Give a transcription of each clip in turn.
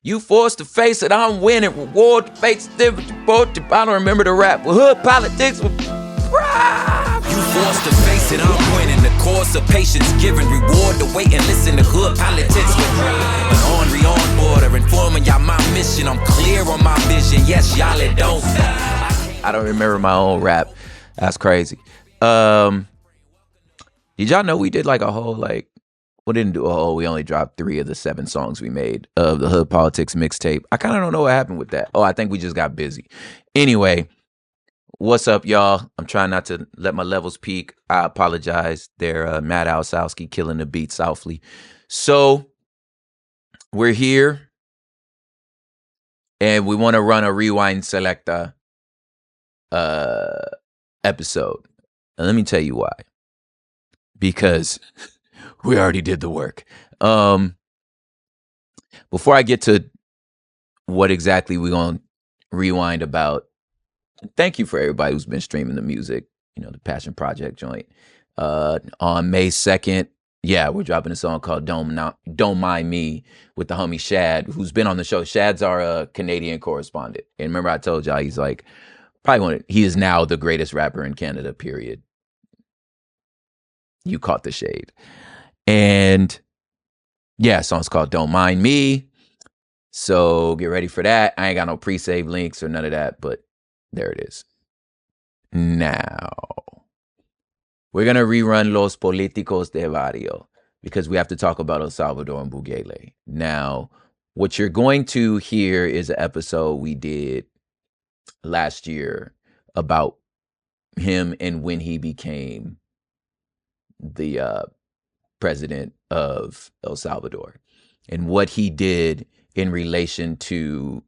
You forced to face it, I'm winning. Reward the fate's different. I don't remember the rap. Hood politics with pride. You forced to face it, I'm winning. The course of patience given. Reward the wait and listen to hood politics with an ornery on border. Informing y'all my mission. I'm clear on my vision. Yes, y'all it don't. I don't remember my own rap. That's crazy. Did y'all know we did like a whole we didn't do a whole, we only dropped 3 of the 7 songs we made of the Hood Politics mixtape. I kind of don't know what happened with that. Oh, I think we just got busy. Anyway, what's up, y'all? I'm trying not to let my levels peak. I apologize. They're Matt Alsowski killing the beat softly. So we're here and we want to run a Rewind Selecta episode. And let me tell you why. Because we already did the work. Before I get to what exactly we're going to rewind about, thank you for everybody who's been streaming the music, the Passion Project joint. On May 2nd, we're dropping a song called Don't Mind Me with the homie Shad, who's been on the show. Shad's our Canadian correspondent. And remember I told y'all he's he is now the greatest rapper in Canada, period. You caught the shade. And song's called Don't Mind Me. So get ready for that. I ain't got no pre-save links or none of that, but there it is. Now, we're going to rerun Los Politicos de Barrio because we have to talk about El Salvador and Bukele. Now, what you're going to hear is an episode we did last year about him and when he became the President of El Salvador and what he did in relation to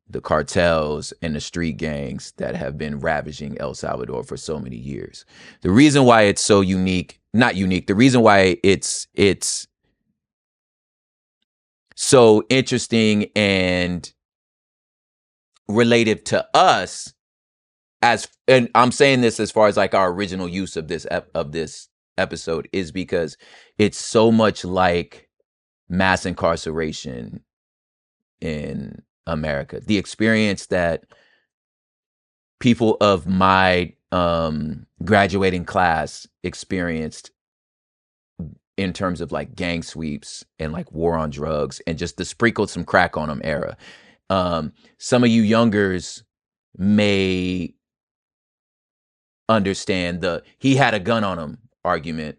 the cartels and the street gangs that have been ravaging El Salvador for so many years. The reason why it's so the reason why it's so interesting and relative to us and I'm saying this as far as our original use of this episode is because it's so much like mass incarceration in America. The experience that people of my graduating class experienced in terms of gang sweeps and war on drugs and just the sprinkled some crack on them era. Some of you youngers may understand the he had a gun on him argument.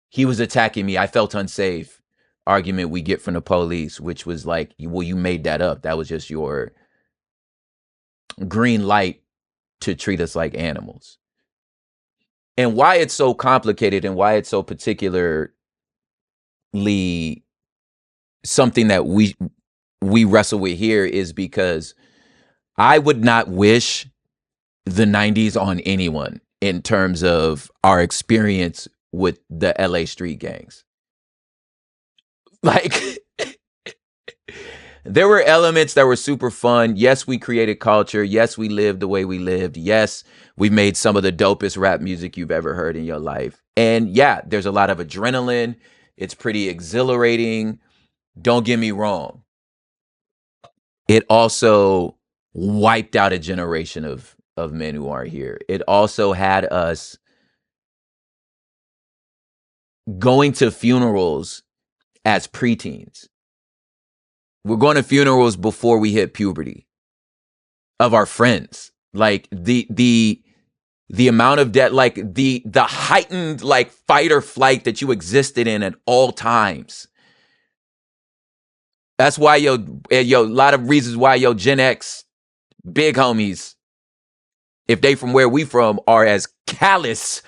He was attacking me. I felt unsafe argument we get from the police, which was well, you made that up. That was just your green light to treat us like animals. And why it's so complicated and why it's so particularly something that we wrestle with here is because I would not wish the 90s on anyone in terms of our experience with the LA street gangs. There were elements that were super fun. Yes, we created culture. Yes, we lived the way we lived. Yes, we made some of the dopest rap music you've ever heard in your life. And there's a lot of adrenaline. It's pretty exhilarating. Don't get me wrong. It also wiped out a generation of men who aren't here. It also had us going to funerals as preteens. We're going to funerals before we hit puberty of our friends. The amount of death, the heightened fight or flight that you existed in at all times. That's why a lot of reasons why Gen X big homies, if they from where we from, are as callous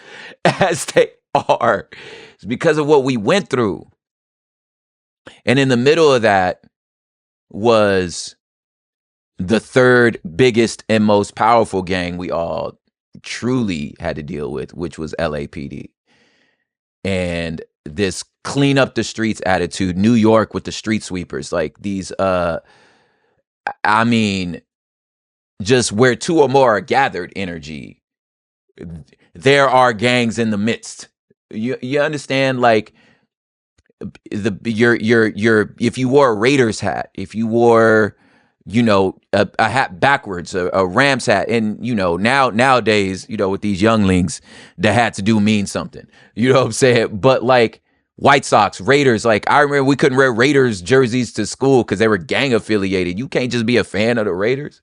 as they are. It's because of what we went through. And in the middle of that was the third biggest and most powerful gang we all truly had to deal with, which was LAPD. And this clean up the streets attitude, New York with the street sweepers, just where 2 or more are gathered energy. There are gangs in the midst. You understand? if you wore a Raiders hat, if you wore, a hat backwards, a Rams hat, and nowadays, with these younglings, the hats do mean something. You know what I'm saying? But like White Sox, Raiders, like I remember we couldn't wear Raiders jerseys to school because they were gang affiliated. You can't just be a fan of the Raiders.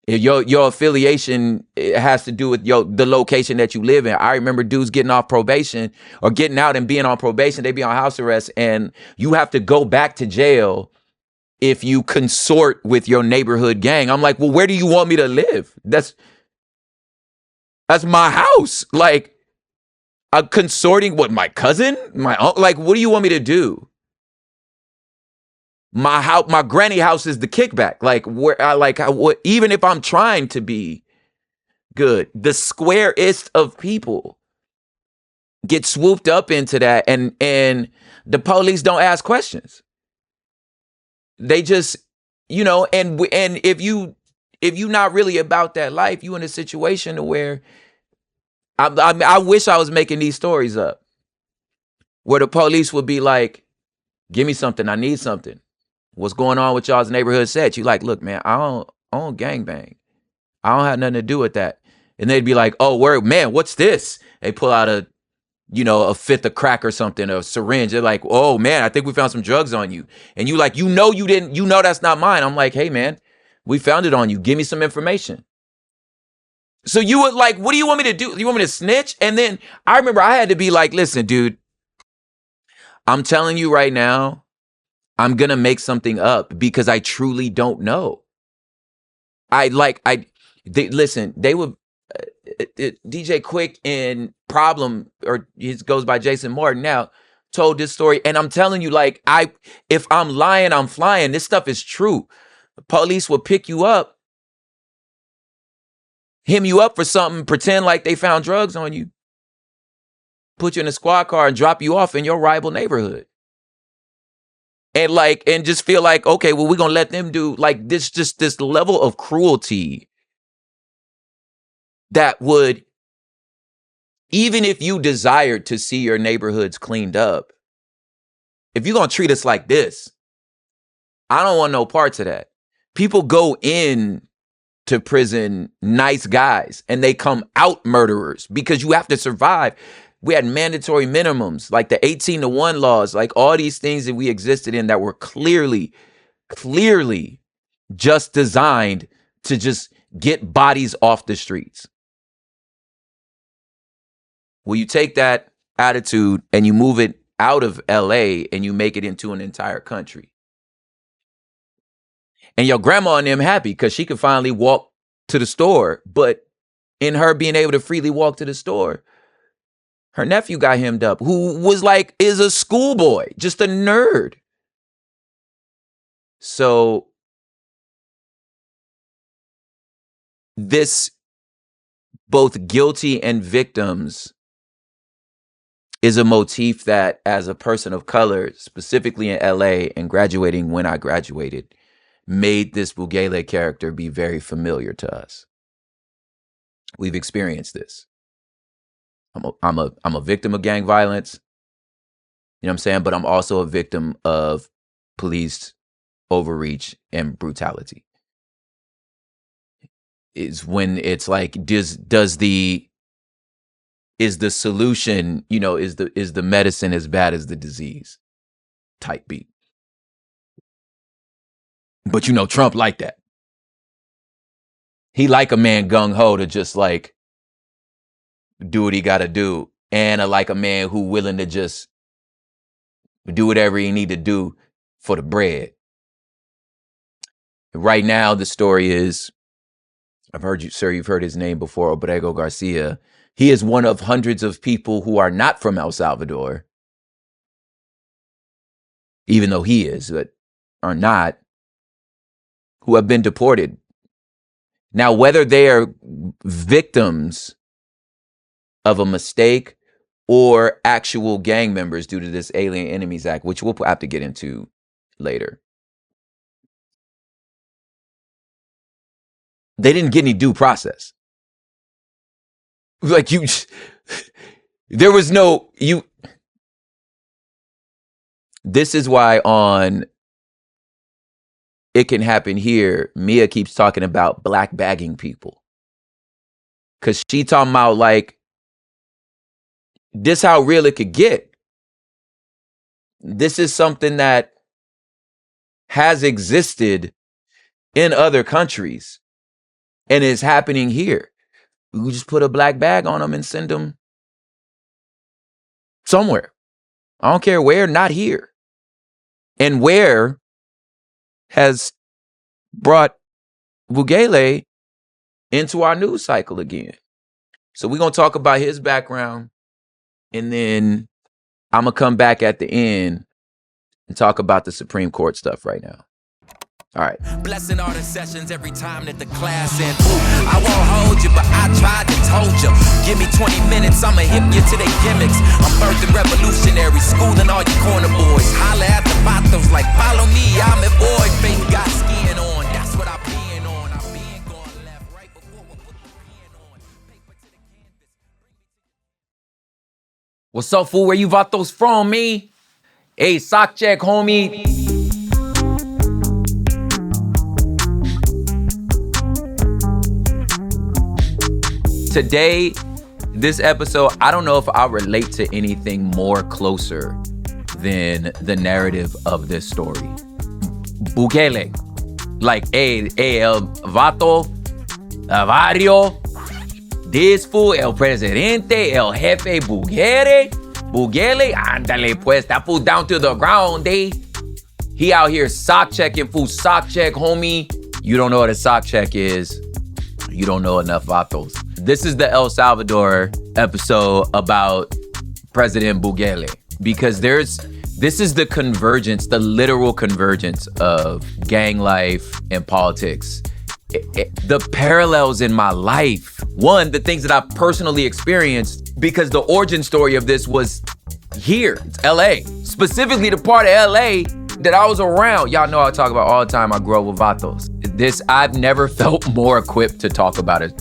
Your affiliation, it has to do with the location that you live in. I remember dudes getting off probation or getting out and being on probation. They be on house arrest, and you have to go back to jail if you consort with your neighborhood gang. I'm like, well, where do you want me to live? That's my house. Like, I'm consorting with my cousin, my uncle. Like, what do you want me to do? My house, my granny house is the kickback. Like, even if I'm trying to be good, the squarest of people get swooped up into that, and the police don't ask questions. They just, and if you not really about that life, you in a situation where I wish I was making these stories up, where the police would be like, "Give me something, I need something. What's going on with y'all's neighborhood set?" You like, "Look, man, I don't gangbang. I don't have nothing to do with that." And they'd be like, "Oh, word, man, what's this?" They pull out a fifth of crack or something, a syringe. They're like, "Oh man, I think we found some drugs on you." And you like, you didn't, that's not mine. I'm like, "Hey man, we found it on you. Give me some information." So you would like, what do you want me to do? You want me to snitch? And then I remember I had to be like, "Listen, dude, I'm telling you right now, I'm going to make something up because I truly don't know." Listen, they would, DJ Quick in Problem, or he goes by Jason Martin now, told this story. And I'm telling you, like, if I'm lying, I'm flying. This stuff is true. The police will pick you up, hem you up for something, pretend like they found drugs on you, put you in a squad car and drop you off in your rival neighborhood. And just feel like, okay, well, we're going to let them do like this, just this level of cruelty that would, even if you desired to see your neighborhoods cleaned up, if you're going to treat us like this, I don't want no parts of that. People go in to prison nice guys and they come out murderers because you have to survive. We had mandatory minimums, like the 18-1 laws, like all these things that we existed in that were clearly just designed to just get bodies off the streets. Well, you take that attitude and you move it out of LA and you make it into an entire country. And your grandma and them happy because she could finally walk to the store. But in her being able to freely walk to the store, her nephew got hemmed up, who is a schoolboy, just a nerd. So this, both guilty and victims, is a motif that, as a person of color, specifically in LA and graduating when I graduated, made this Bukele character be very familiar to us. We've experienced this. I'm a victim of gang violence. You know what I'm saying? But I'm also a victim of police overreach and brutality. Is when it's like, is the solution, is the medicine as bad as the disease type beat. But Trump like that. He like a man gung-ho to just like do what he got to do, and like a man who willing to just do whatever he need to do for the bread. Right now, the story is, I've heard you, sir, you've heard his name before, Obrego Garcia. He is one of hundreds of people who are not from El Salvador, even though he is, but are not, who have been deported. Now, whether they are victims of a mistake or actual gang members due to this Alien Enemies Act, which we'll have to get into later, they didn't get any due process. Like there was no, This is why on It Can Happen Here, Mia keeps talking about black bagging people. Because she talking about like, this how real it could get. This is something that has existed in other countries and is happening here. We just put a black bag on them and send them somewhere. I don't care where, not here. And where has brought Bukele into our news cycle again. So we're going to talk about his background, and then I'm going to come back at the end and talk about the Supreme Court stuff right now. All right. Blessing all the sessions every time that the class ends. I won't hold you, but I tried to told you. Give me 20 minutes, I'ma hip you to their gimmicks. I'm birthing revolutionary, schooling all you corner boys. Holla at the vatos like follow me, I'm a boy. Faith got skiing on, that's what I been on. I been going left right before I put the pen on. Paper to the canvas. What's up, fool? Where you vatos from, me? Hey, sock check, homie. Today, this episode, I don't know if I relate to anything more closer than the narrative of this story. Bukele. Like, el vato, el Barrio, this fool, el presidente, el jefe Bukele, andale pues, that fool down to the ground, eh? He out here sock checking, fool, sock check, homie. You don't know what a sock check is. You don't know enough vatos. This is the El Salvador episode about President Bukele, because this is the convergence, the literal convergence of gang life and politics. The parallels in my life. One, the things that I've personally experienced, because the origin story of this was here. It's LA. Specifically the part of LA that I was around. Y'all know I talk about all the time. I grew up with vatos. I've never felt more equipped to talk about a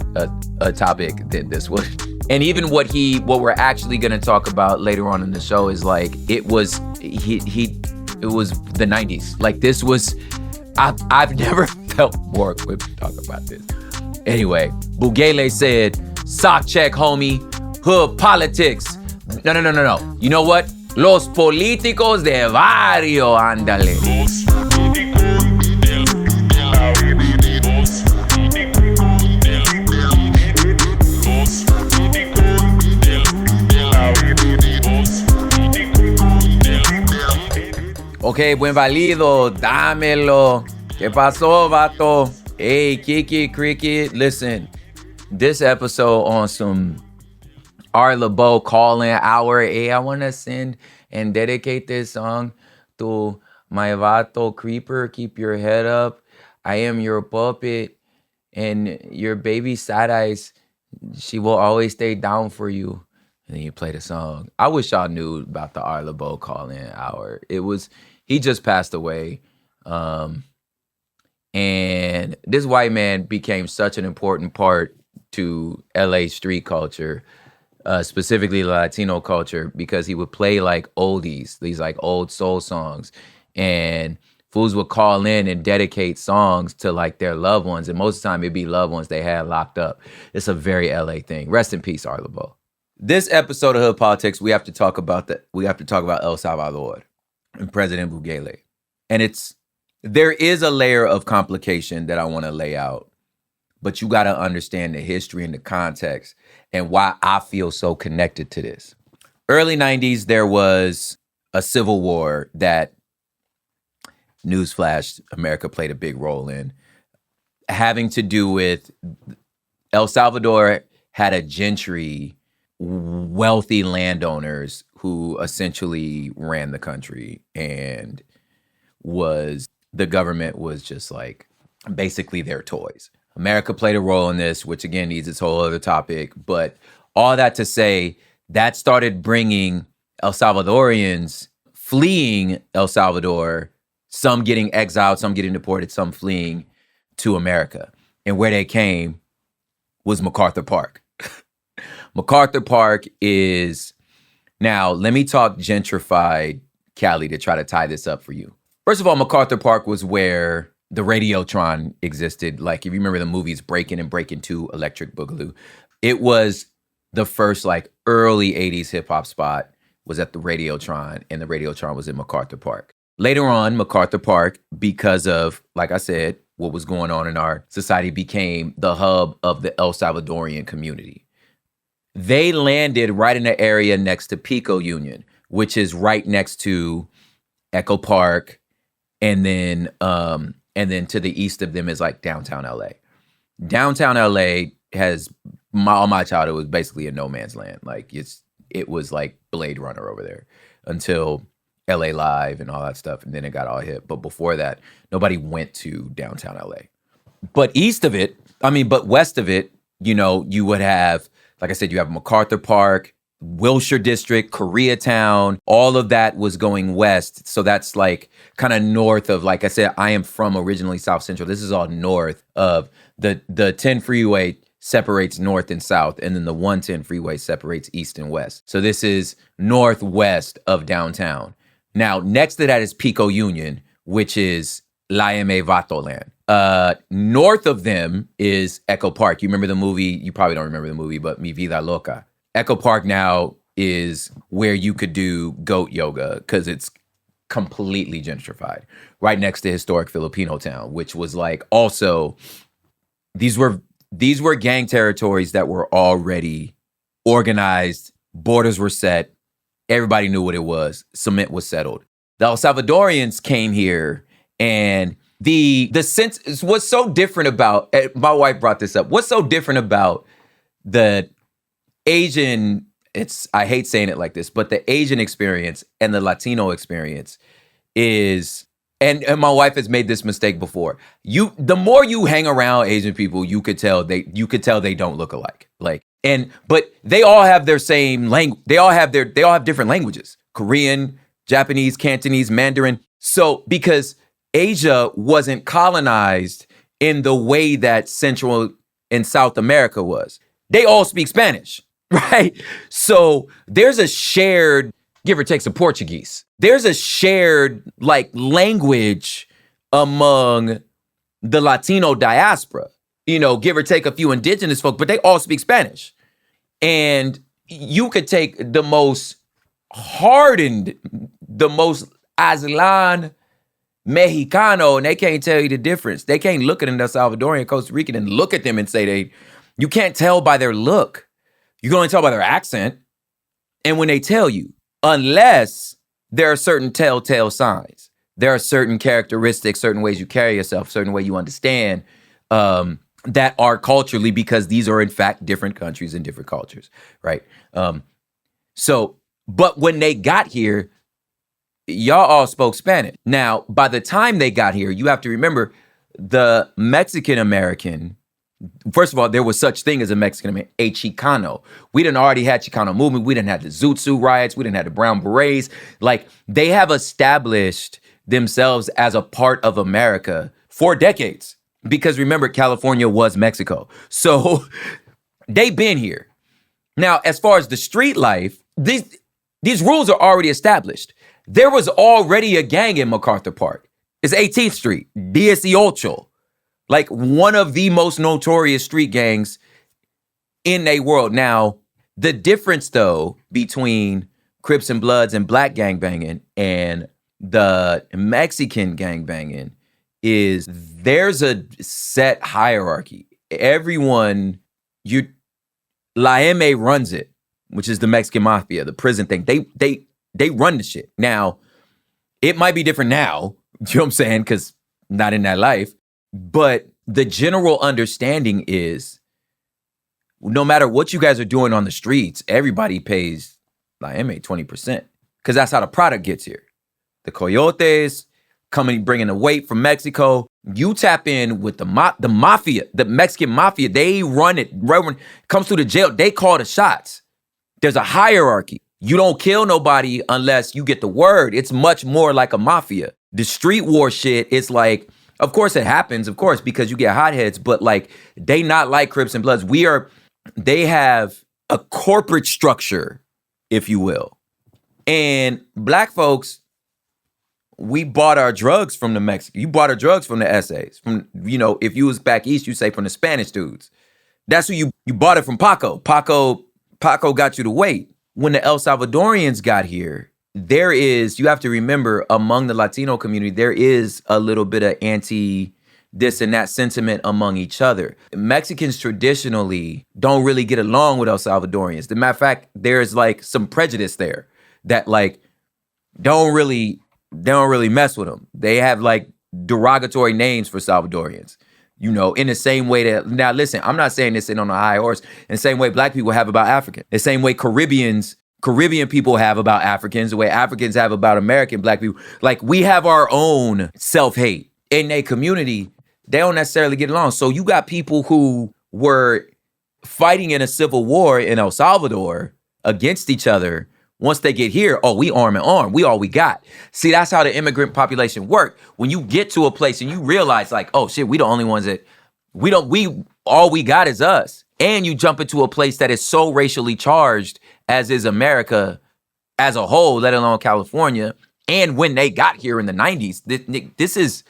topic than this one. And even what we're actually gonna talk about later on in the show is like, it was the 90s. Like this was, I've never felt more equipped to talk about this. Anyway, Bukele said, sock check, homie, hood politics. No. You know what? Los politicos de Barrio, ándale. Ok, buen valido, dámelo. ¿Qué pasó, vato? Hey, Kiki, Cricket. Listen, this episode on some R. LeBeau call-in hour. Hey, I want to send and dedicate this song to my vato Creeper. Keep your head up. I am your puppet and your baby side eyes. She will always stay down for you. And then you play the song. I wish y'all knew about the R. LeBeau call-in hour. He just passed away. And this white man became such an important part to LA street culture, specifically Latino culture, because he would play like oldies, these like old soul songs. And fools would call in and dedicate songs to like their loved ones. And most of the time it'd be loved ones they had locked up. It's a very LA thing. Rest in peace, R. LeBeau. This episode of Hood Politics, we have to talk about El Salvador and President Bukele. And there is a layer of complication that I want to lay out, but you got to understand the history and the context and why I feel so connected to this. Early 90s, there was a civil war that, newsflash, America played a big role in, having to do with El Salvador had a gentry, wealthy landowners who essentially ran the country, and the government was just like basically their toys. America played a role in this, which again needs its whole other topic. But all that to say, that started bringing El Salvadorians fleeing El Salvador, some getting exiled, some getting deported, some fleeing to America. And where they came was MacArthur Park. MacArthur Park is, now let me talk gentrified Cali to try to tie this up for you. First of all, MacArthur Park was where the Radiotron existed. Like, if you remember the movies Breakin' and Breakin' 2, Electric Boogaloo, it was the first like early 80s hip hop spot was at the Radiotron, and the Radiotron was in MacArthur Park. Later on, MacArthur Park, because of, like I said, what was going on in our society, became the hub of the El Salvadorian community. They landed right in the area next to Pico Union, which is right next to Echo Park, and then to the east of them is like downtown LA. Downtown LA has all my childhood was basically a no man's land. Like it was like Blade Runner over there until LA Live and all that stuff, and then it got all hit. But before that, nobody went to downtown LA. But west of it, you would have, like I said, you have MacArthur Park, Wilshire District, Koreatown, all of that was going west. So that's like kind of north of, like I said, I am from originally South Central. This is all north of the 10 freeway separates north and south, and then the 110 freeway separates east and west. So this is northwest of downtown. Now, next to that is Pico Union, which is La M. Vato land. North of them is Echo Park. You remember the movie? You probably don't remember the movie, but Mi Vida Loca. Echo Park now is where you could do goat yoga because it's completely gentrified. Right next to historic Filipino town, which was like also, these were gang territories that were already organized. Borders were set. Everybody knew what it was. Cement was settled. The El Salvadorians came here, and the sense, what's so different about, my wife brought this up, what's so different about the Asian, I hate saying it like this, but the Asian experience and the Latino experience is, and my wife has made this mistake before. The more you hang around Asian people, you could tell they don't look alike. But they all have their same language. They all have different languages: Korean, Japanese, Cantonese, Mandarin. So because Asia wasn't colonized in the way that Central and South America was, they all speak Spanish, right? So there's a shared, give or take some Portuguese, there's a shared like language among the Latino diaspora, give or take a few indigenous folk, but they all speak Spanish. And you could take the most hardened, the most Aztlan Mexicano, and they can't tell you the difference. They can't look at an El Salvadorian, Costa Rican and look at them and say you can't tell by their look. You can only tell by their accent. And when they tell you, unless there are certain telltale signs, there are certain characteristics, certain ways you carry yourself, certain way you understand, that are culturally, because these are in fact different countries and different cultures, right? But when they got here, y'all all spoke Spanish. Now, by the time they got here, you have to remember the Mexican American. First of all, there was such thing as a Mexican American, a Chicano. We didn't already had Chicano movement. We didn't have the Zoot Suit riots. We didn't have the Brown Berets. Like, they have established themselves as a part of America for decades. Because remember, California was Mexico. So they've been here. Now, as far as the street life, these rules are already established. There was already a gang in MacArthur Park. It's 18th Street, 18, like one of the most notorious street gangs in a world. Now, the difference though between Crips and Bloods and black gangbanging and the Mexican gangbanging is there's a set hierarchy. Everyone, La M runs it, which is the Mexican mafia, the prison thing. They run the shit. Now, it might be different now, you know what I'm saying? Because not in that life. But the general understanding is no matter what you guys are doing on the streets, everybody pays La M 20%. Because that's how the product gets here. The coyotes coming, bringing the weight from Mexico. You tap in with the mafia, the Mexican mafia. They run it. Right when it comes through the jail, they call the shots. There's a hierarchy. You don't kill nobody unless you get the word. It's much more like a mafia. The street war shit, it's like, of course it happens, of course, because you get hotheads, but like, they not like Crips and Bloods. They have a corporate structure, if you will. And black folks, we bought our drugs from the Mexicans. You bought our drugs from the essays. From, if you was back east, you say from the Spanish dudes. That's who you bought it from Paco. Paco got you the weight. When the El Salvadorians got here, you have to remember, among the Latino community, there is a little bit of anti this and that sentiment among each other. Mexicans traditionally don't really get along with El Salvadorians. As a matter of fact, there's like some prejudice there that like don't really mess with them. They have like derogatory names for Salvadorians. In the same way that, now listen, I'm not saying this in on a high horse, in the same way black people have about Africans, the same way Caribbean people have about Africans, the way Africans have about American black people. Like, we have our own self-hate. In a community, they don't necessarily get along. So you got people who were fighting in a civil war in El Salvador against each other. Once they get here, we arm in arm. We all we got. See, that's how the immigrant population work. When you get to a place and you realize like, oh shit, we the only ones that all we got is us. And you jump into a place that is so racially charged as is America as a whole, let alone California. And when they got here in the 90s, this is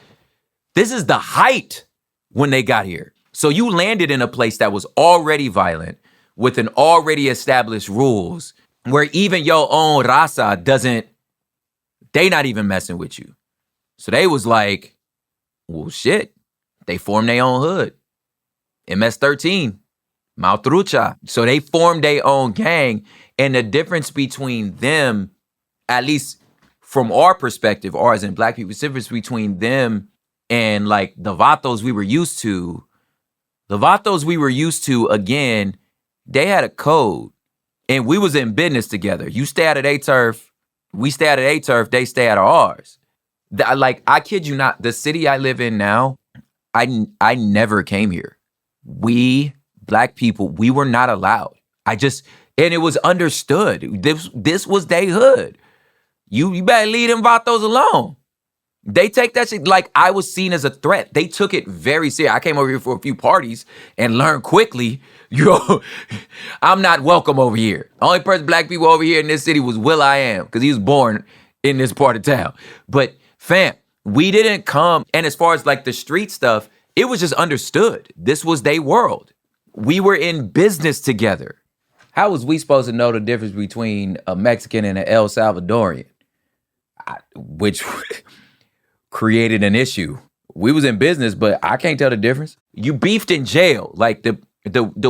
the height when they got here. So you landed in a place that was already violent with an already established rules, where even your own raza they not even messing with you. So they was like, well, shit, they formed their own hood. MS-13, Maltrucha. So they formed their own gang. And the difference between them, at least from our perspective, or as in black people, the difference between them and like the vatos we were used to, again, they had a code. And we was in business together. You stay out of their turf, we stay out of their turf, they stay out of ours. I kid you not, the city I live in now, I never came here. We, black people, we were not allowed. And it was understood. This was their hood. You better leave them vatos alone. They take that shit like I was seen as a threat. They took it very serious. I came over here for a few parties and learned quickly, I'm not welcome over here. The only person black people over here in this city was will.i.am, because he was born in this part of town. But fam, we didn't come. And as far as like the street stuff, it was just understood. This was their world. We were in business together. How was we supposed to know the difference between a Mexican and an El Salvadorian? Which created an issue. We was in business, but I can't tell the difference. You beefed in jail. Like the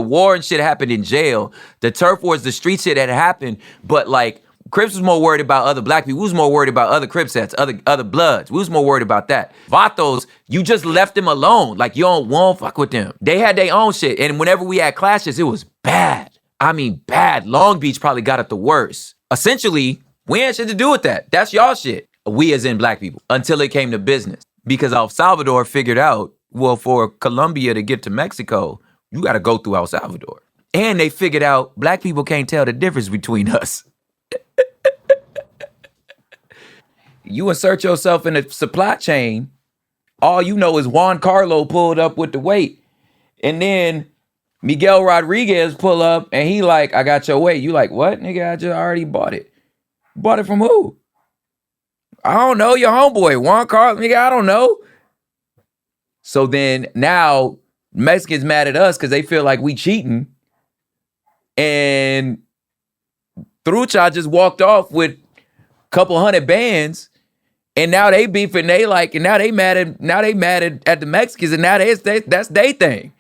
war and shit happened in jail. The turf wars, the street shit had happened. But like Crips was more worried about other black people. We was more worried about other Crip sets, other bloods. We was more worried about that. Vatos, you just left them alone. Like you won't fuck with them. They had their own shit. And whenever we had clashes, it was bad. I mean bad. Long Beach probably got it the worst. Essentially, we ain't shit to do with that. That's y'all shit. We as in black people. Until it came to business. Because El Salvador figured out, well, for Colombia to get to Mexico, you got to go through El Salvador. And they figured out black people can't tell the difference between us. You insert yourself in a supply chain, all you know is Juan Carlo pulled up with the weight. And then Miguel Rodriguez pull up and he like, I got your weight. You like, what? Nigga, I just already bought it. Bought it from who? I don't know, your homeboy, Juan Carlos, nigga, I don't know. So then now Mexicans mad at us because they feel like we cheating. And Trucha just walked off with a couple 100 bands. And now they beefing, they like, and now they mad at the Mexicans, and now that's their thing.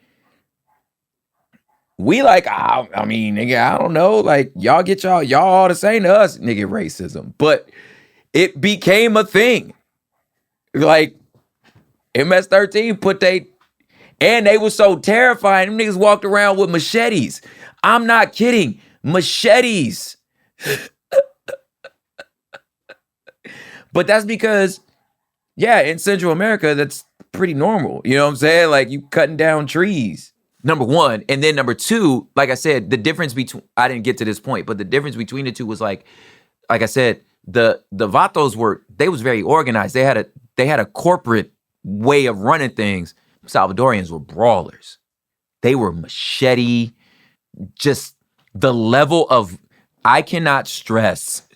We like, I mean, nigga, I don't know, like y'all get y'all all the same to us, nigga, racism. But it became a thing. Like MS-13 and they were so terrifying. Them niggas walked around with machetes. I'm not kidding. Machetes. But that's because, yeah, in Central America, that's pretty normal. You know what I'm saying? Like you cutting down trees. Number one. And then number two, like I said, the difference between, I didn't get to this point, but the difference between the two was like I said, the Vatos was very organized. They had a corporate way of running things. Salvadorians were brawlers. They were machete. Just the level of, I cannot stress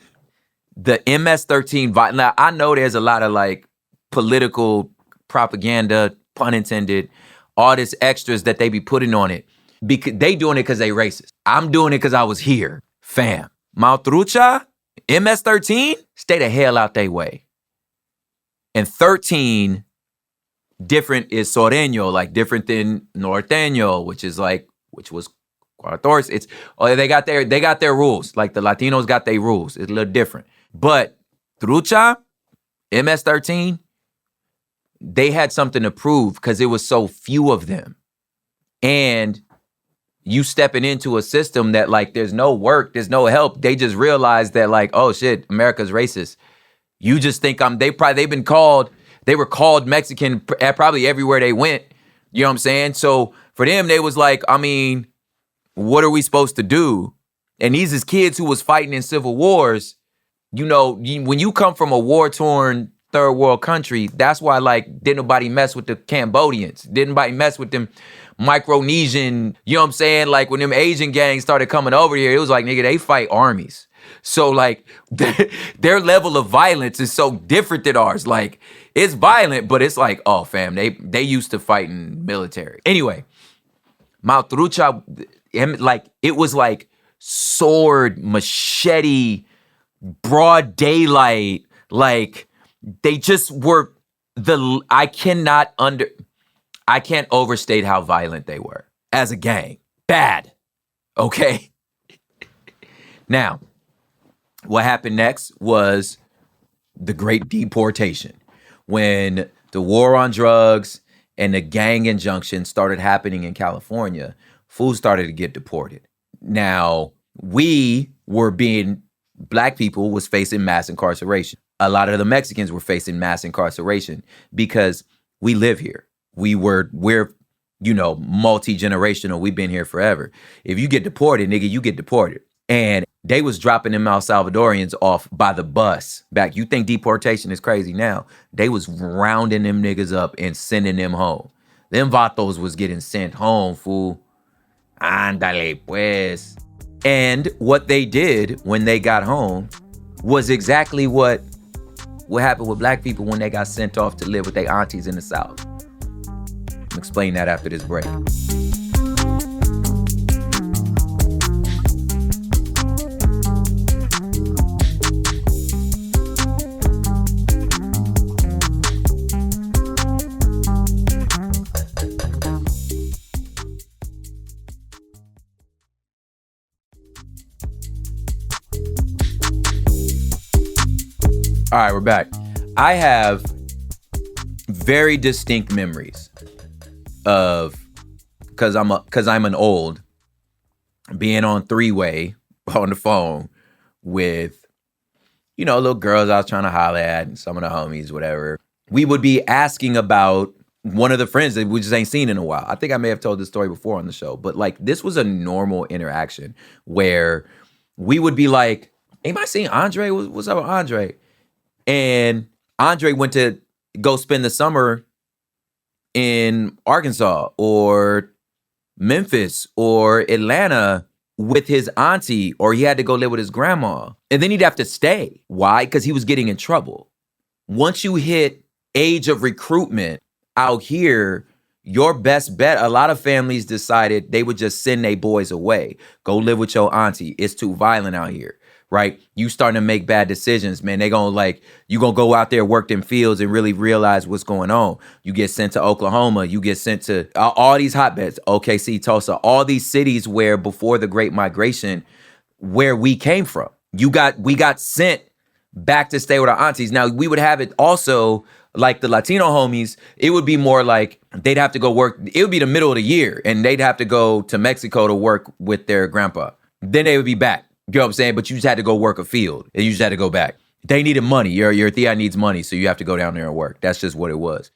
the MS-13 violence. Now, I know there's a lot of like political propaganda, pun intended, all this extras that they be putting on it. Because they doing it because they racist. I'm doing it because I was here. Fam. Maltrucha, MS-13, stay the hell out they way. And 13, different is Soreño, like different than Norteño, which was Cuartos. It's they got their rules. Like the Latinos got their rules. It's a little different. But Trucha, MS-13, they had something to prove because it was so few of them. And you stepping into a system that like there's no work, there's no help. They just realized that like, oh shit, America's racist. You just think they were called Mexican at probably everywhere they went. You know what I'm saying? So for them, they was like, I mean, what are we supposed to do? And these is kids who was fighting in civil wars. You know, when you come from a war-torn third world country, that's why like didn't nobody mess with the Cambodians. Didn't nobody mess with them Micronesian, you know what I'm saying? Like when them Asian gangs started coming over here, it was like, nigga, they fight armies. So like their level of violence is so different than ours. Like it's violent, but it's like, oh fam, they used to fighting military. Anyway, Maltrucha, like it was like sword, machete, broad daylight. Like they just were I can't overstate how violent they were as a gang. Bad. Okay. Now, what happened next was the Great Deportation. When the war on drugs and the gang injunction started happening in California, fools started to get deported. Now, Black people was facing mass incarceration. A lot of the Mexicans were facing mass incarceration because we live here. We're multi-generational. We've been here forever. If you get deported, nigga, you get deported. And they was dropping them El Salvadorians off by the bus back. You think deportation is crazy now? They was rounding them niggas up and sending them home. Them vatos was getting sent home, fool. Ándale, pues. And what they did when they got home was exactly what happened with Black people when they got sent off to live with their aunties in the South. I'll explain that after this break. All right, we're back. I have very distinct memories of, because I'm an old, being on three-way on the phone with, little girls I was trying to holler at and some of the homies, whatever. We would be asking about one of the friends that we just ain't seen in a while. I think I may have told this story before on the show, but like this was a normal interaction where we would be like, anybody seen Andre? What's up with Andre? And Andre went to go spend the summer in Arkansas or Memphis or Atlanta with his auntie, or he had to go live with his grandma. And then he'd have to stay. Why? Because he was getting in trouble. Once you hit age of recruitment out here, your best bet, a lot of families decided they would just send their boys away. Go live with your auntie. It's too violent out here. Right? You starting to make bad decisions, man. You gonna go out there, work them fields and really realize what's going on. You get sent to Oklahoma. You get sent to all these hotbeds, OKC, Tulsa, all these cities where before the Great Migration, where we came from. We got sent back to stay with our aunties. Now, we would have it also like the Latino homies. It would be more like they'd have to go work. It would be the middle of the year and they'd have to go to Mexico to work with their grandpa. Then they would be back. You know what I'm saying? But you just had to go work a field and you just had to go back. They needed money. Your Thea needs money, so you have to go down there and work. That's just what it was.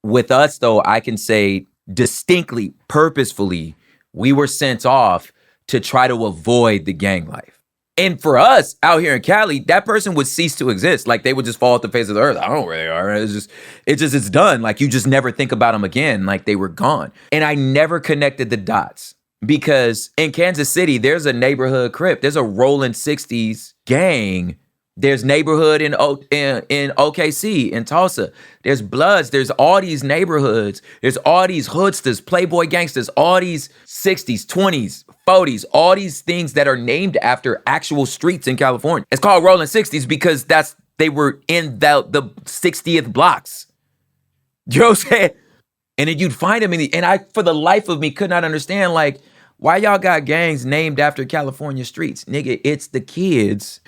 With us, though, I can say distinctly, purposefully, we were sent off to try to avoid the gang life. And for us out here in Cali, that person would cease to exist. Like they would just fall off the face of the earth. I don't know where they are. It's done. Like you just never think about them again. Like they were gone. And I never connected the dots. Because in Kansas City, there's a neighborhood Crip. There's a rolling 60s gang There's neighborhood in OKC, in Tulsa. There's Bloods. There's all these neighborhoods. There's all these hoodsters, Playboy gangsters, all these 60s, 20s, 40s, all these things that are named after actual streets in California. It's called Rolling 60s because they were in the 60th blocks. You know what I'm saying? And then you'd find them and I, for the life of me, could not understand, like, why y'all got gangs named after California streets? Nigga, it's the kids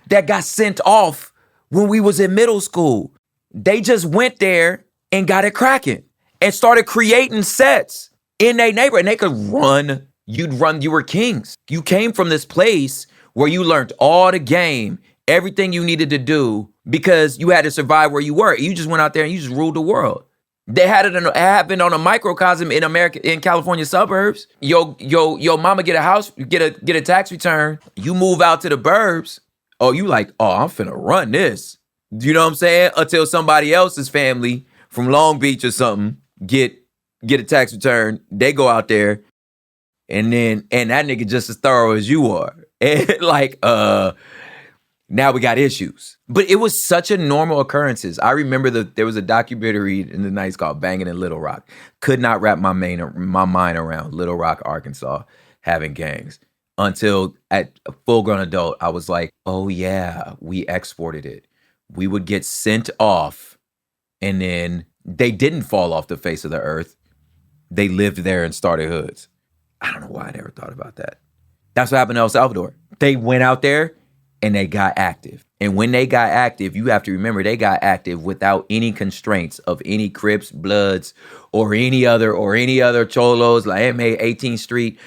that got sent off when we was in middle school. They just went there and got it cracking and started creating sets in their neighborhood. And they could run. You were kings. You came from this place where you learned all the game, everything you needed to do because you had to survive where you were. You just went out there and you just ruled the world. They had it happened on a microcosm in America, in California suburbs. Yo, mama get a house, get a tax return. You move out to the burbs. Oh, you like, oh, I'm finna run this. You know what I'm saying? Until somebody else's family from Long Beach or something get a tax return. They go out there and that nigga just as thorough as you are. And like, now we got issues. But it was such a normal occurrences. I remember there was a documentary in the 90s called Banging in Little Rock. Could not wrap my mind around Little Rock, Arkansas having gangs. Until at a full-grown adult, I was like, oh yeah, we exported it. We would get sent off and then they didn't fall off the face of the earth. They lived there and started hoods. I don't know why I never thought about that. That's what happened in El Salvador. They went out there and they got active. And when they got active, you have to remember they got active without any constraints of any Crips, Bloods, or any other cholos like MA 18th Street.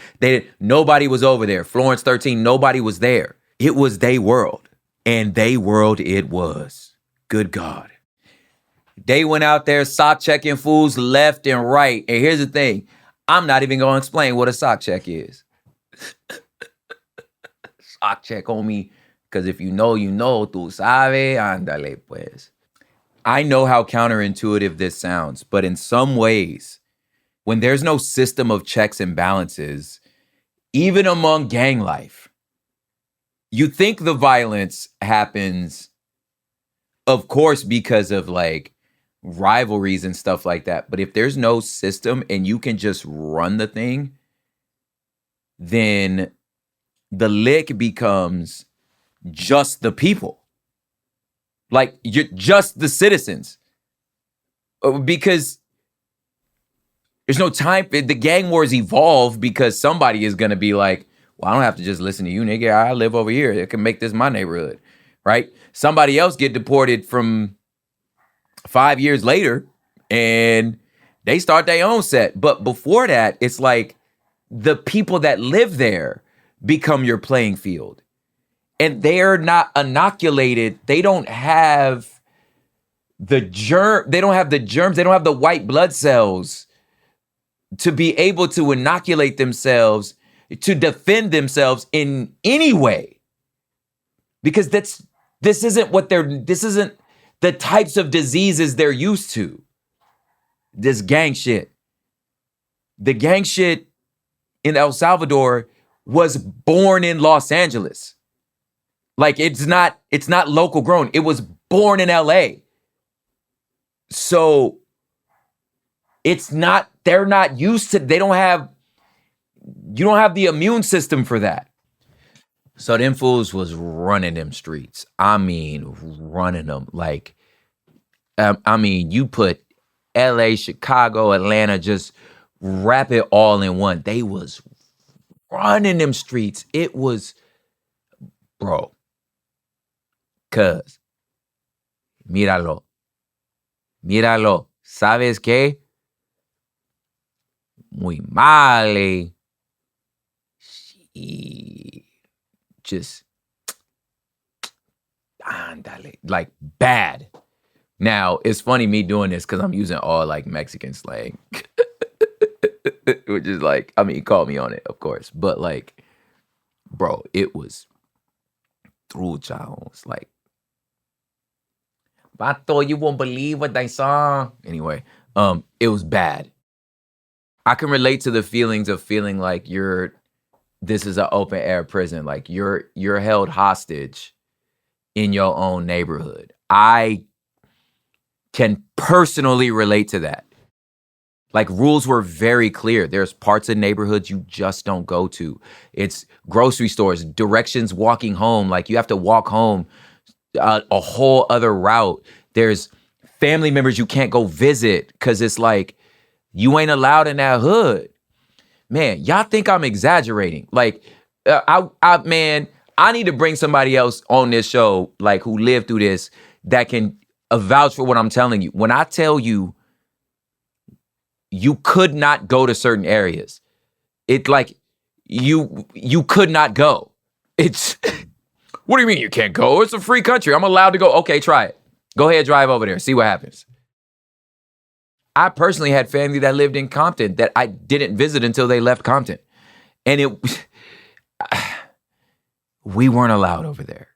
Nobody was over there. Florence 13, nobody was there. It was they world. And they world it was. Good God. They went out there sock checking fools left and right. And here's the thing. I'm not even going to explain what a sock check is. Sock check on me. Because if you know, tú sabes, ándale pues. I know how counterintuitive this sounds, but in some ways, when there's no system of checks and balances, even among gang life, you think the violence happens, of course, because of like rivalries and stuff like that. But if there's no system and you can just run the thing, then the lick becomes just the people. Like, you're just the citizens. Because there's no time. The gang wars evolve because somebody is going to be like, well, I don't have to just listen to you, nigga. I live over here. I can make this my neighborhood, right? Somebody else get deported from 5 years later and they start their own set. But before that, it's like the people that live there become your playing field. And they're not inoculated. They don't have the germ. They don't have the germs. They don't have the white blood cells to be able to inoculate themselves, to defend themselves in any way. Because this isn't the types of diseases they're used to. This gang shit. The gang shit in El Salvador was born in Los Angeles. Like, it's not local grown. It was born in LA. So they're not used to, you don't have the immune system for that. So them fools was running them streets. I mean, running them. Like, you put LA, Chicago, Atlanta, just wrap it all in one. They was running them streets. It was, bro. Cuz, míralo, ¿sabes qué? Muy mal, eh? Just, ándale, like bad. Now, it's funny me doing this because I'm using all like Mexican slang, which is like, call me on it, of course. But like, bro, it was trucha. It's like, Vato, you won't believe what they saw. Anyway, it was bad. I can relate to the feelings of feeling like you're this is an open air prison. Like you're held hostage in your own neighborhood. I can personally relate to that. Like rules were very clear. There's parts of neighborhoods you just don't go to. It's grocery stores, directions walking home. Like you have to walk home a whole other route. There's family members you can't go visit because it's like you ain't allowed in that hood. Man, y'all think I'm exaggerating. Like, man, I need to bring somebody else on this show, like who lived through this, that can vouch for what I'm telling you. When I tell you, you could not go to certain areas. It like you could not go. It's what do you mean you can't go? It's a free country. I'm allowed to go. Okay, try it. Go ahead, drive over there. See what happens. I personally had family that lived in Compton that I didn't visit until they left Compton. And we weren't allowed over there.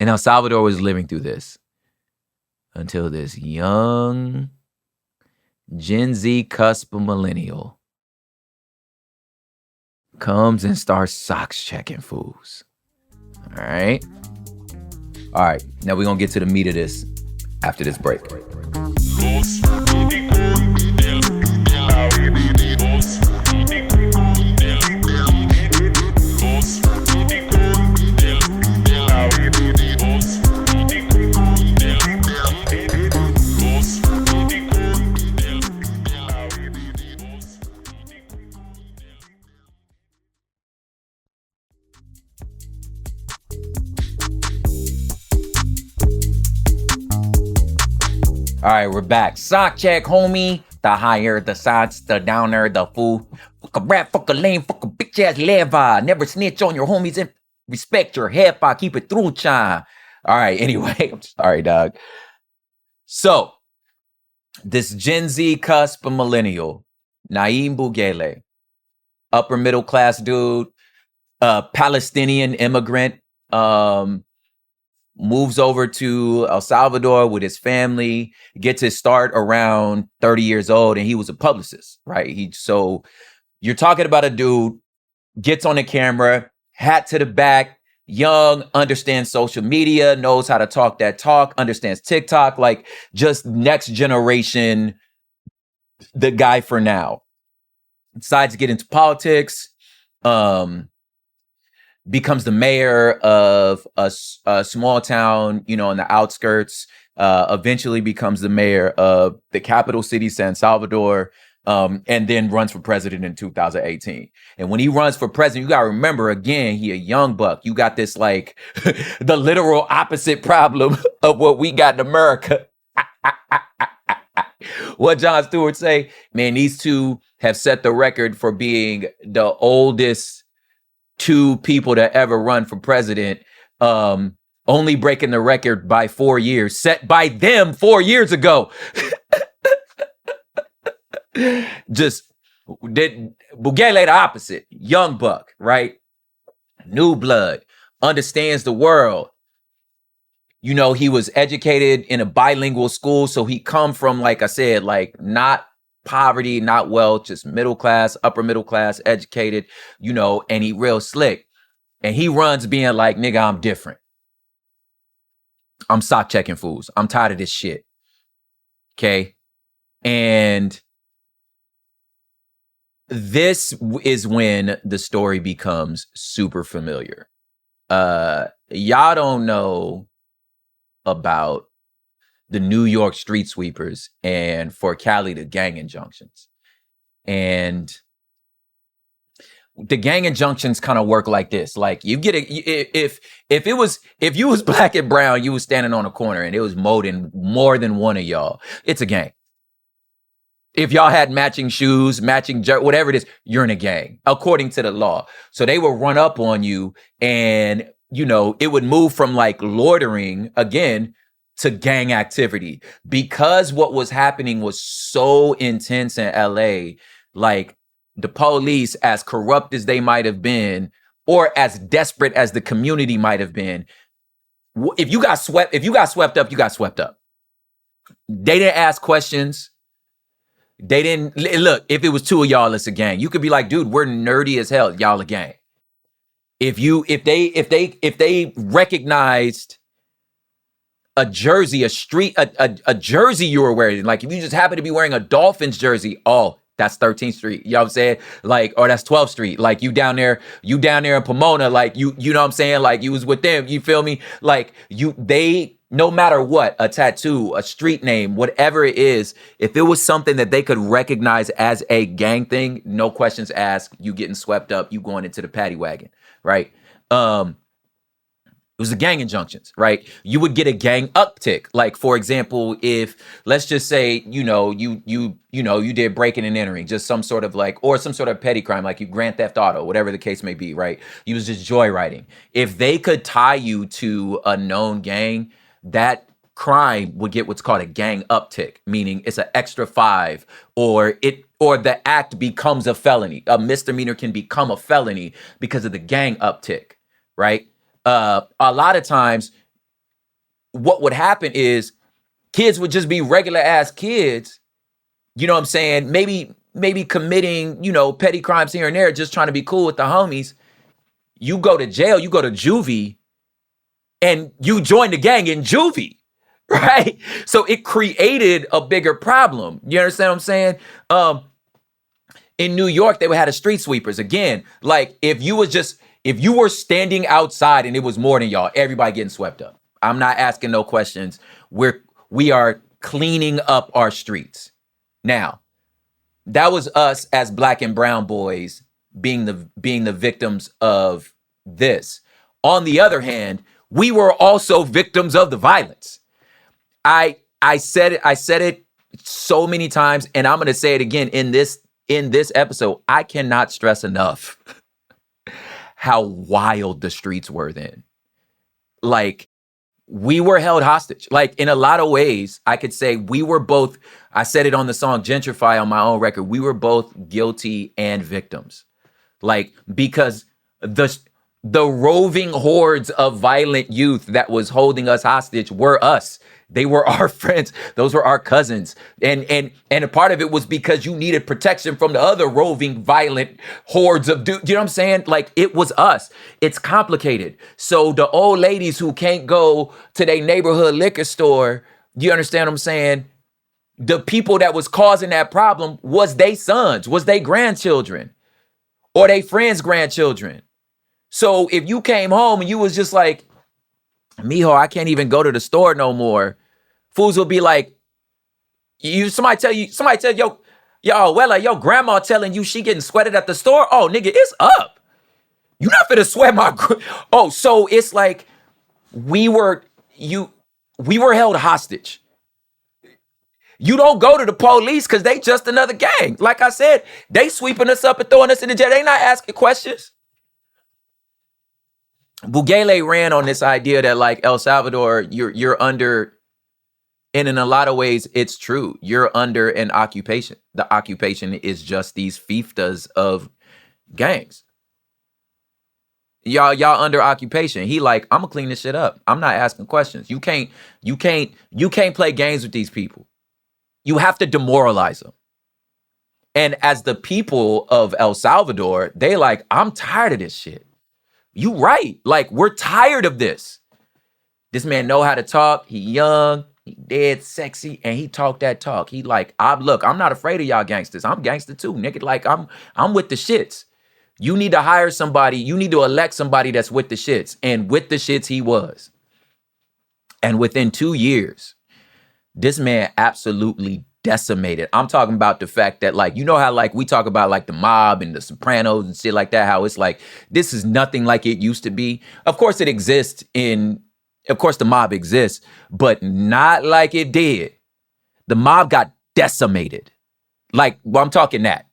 And El Salvador was living through this until this young Gen Z cusp millennial comes and starts socks checking fools. All right. Now we're going to get to the meat of this after this break. All right, we're back. Sock check, homie. The higher, the sides, the downer, the fool. Fuck a rap, fuck a lame, fuck a bitch ass leva. Never snitch on your homies and respect your hepa. Keep it through, cha. All right, anyway. I'm sorry, dog. So, this Gen Z cusp millennial, Nayib Bukele, upper middle class dude, Palestinian immigrant, moves over to El Salvador with his family, gets his start around 30 years old, and he was a publicist, right? So you're talking about a dude, gets on the camera, hat to the back, young, understands social media, knows how to talk that talk, understands TikTok, like just next generation, the guy for now. Decides to get into politics, becomes the mayor of a small town, in the outskirts, eventually becomes the mayor of the capital city, San Salvador, and then runs for president in 2018. And when he runs for president, you got to remember, again, he a young buck. You got this like the literal opposite problem of what we got in America. What Jon Stewart say, man, these two have set the record for being the oldest two people to ever run for president, only breaking the record by 4 years, set by them 4 years ago. Just did Bukele the opposite. Young buck, right? New blood, understands the world. He was educated in a bilingual school, so he come from, like I said, like not poverty, not wealth, just middle class, upper middle class, educated, and he real slick. And he runs being like, nigga, I'm different. I'm sock checking fools. I'm tired of this shit. Okay. And this is when the story becomes super familiar. Y'all don't know about the New York street sweepers and for Cali, the gang injunctions. And the gang injunctions kind of work like this. Like you get if you was black and brown, you was standing on a corner and it was more than one of y'all, it's a gang. If y'all had matching shoes, matching whatever it is, you're in a gang, according to the law. So they would run up on you and, it would move from like loitering again to gang activity, because what was happening was so intense in LA. Like the police, as corrupt as they might have been, or as desperate as the community might have been, if you got swept up, you got swept up. They didn't ask questions. They didn't look. If it was two of y'all, it's a gang. You could be like, dude, we're nerdy as hell. Y'all a gang. If they recognized a jersey, a jersey you were wearing, like if you just happen to be wearing a Dolphins jersey, oh, that's 13th Street. You know what I'm saying? Like, or that's 12th Street. Like you down there in Pomona, like you know what I'm saying? Like you was with them, you feel me? Like they, no matter what, a tattoo, a street name, whatever it is, if it was something that they could recognize as a gang thing, no questions asked, you getting swept up, you going into the paddy wagon, right? It was the gang injunctions, right? You would get a gang uptick. Like, for example, if let's just say, you did breaking and entering, just some sort of like, or some sort of petty crime, like you Grand Theft Auto, whatever the case may be, right? You was just joyriding. If they could tie you to a known gang, that crime would get what's called a gang uptick, meaning it's an extra 5, or the act becomes a felony. A misdemeanor can become a felony because of the gang uptick, right? A lot of times what would happen is kids would just be regular ass kids, you know what I'm saying? Maybe committing, petty crimes here and there, just trying to be cool with the homies. You go to jail, you go to juvie, and you join the gang in juvie, right? So it created a bigger problem. You understand what I'm saying? In New York, they had a street sweepers. Again, like if you were standing outside and it was more than y'all, everybody getting swept up. I'm not asking no questions. We are cleaning up our streets. Now, that was us as black and brown boys being the victims of this. On the other hand, we were also victims of the violence. I said it so many times, and I'm going to say it again in this episode. I cannot stress enough how wild the streets were then. Like, we were held hostage. Like, in a lot of ways, I could say we were both, I said it on the song Gentrify on my own record, we were both guilty and victims. Like, because the roving hordes of violent youth that was holding us hostage were us. They were our friends. Those were our cousins. And a part of it was because you needed protection from the other roving, violent hordes of dudes. You know what I'm saying? Like, it was us. It's complicated. So the old ladies who can't go to their neighborhood liquor store, you understand what I'm saying? The people that was causing that problem was they sons, was they grandchildren, or they friends' grandchildren. So if you came home and you was just like, mijo, I can't even go to the store no more, fools will be like, somebody tell yo abuela, your grandma telling you she getting sweated at the store? Oh, nigga, it's up. You not finna sweat my oh, so it's like we were held hostage. You don't go to the police because they just another gang. Like I said, they sweeping us up and throwing us in the jail. They not asking questions. Bukele ran on this idea that, like, El Salvador, you're under, and in a lot of ways, it's true. You're under an occupation. The occupation is just these fiefdoms of gangs. Y'all under occupation. He like, I'm gonna clean this shit up. I'm not asking questions. You can't play games with these people. You have to demoralize them. And as the people of El Salvador, they like, I'm tired of this shit. You right. Like, we're tired of this. This man know how to talk. He young, he dead sexy, and he talk that talk. He like, I'm not afraid of y'all gangsters. I'm gangster too, nigga. Like, I'm with the shits. You need to hire somebody. You need to elect somebody that's with the shits. And with the shits, he was. And within 2 years, this man absolutely decimated. I'm talking about the fact that, like, you know how, like, we talk about, like, the mob and the Sopranos and shit like that, how it's like, this is nothing like it used to be. Of course it exists of course the mob exists, but not like it did. The mob got decimated. Like, well, I'm talking that.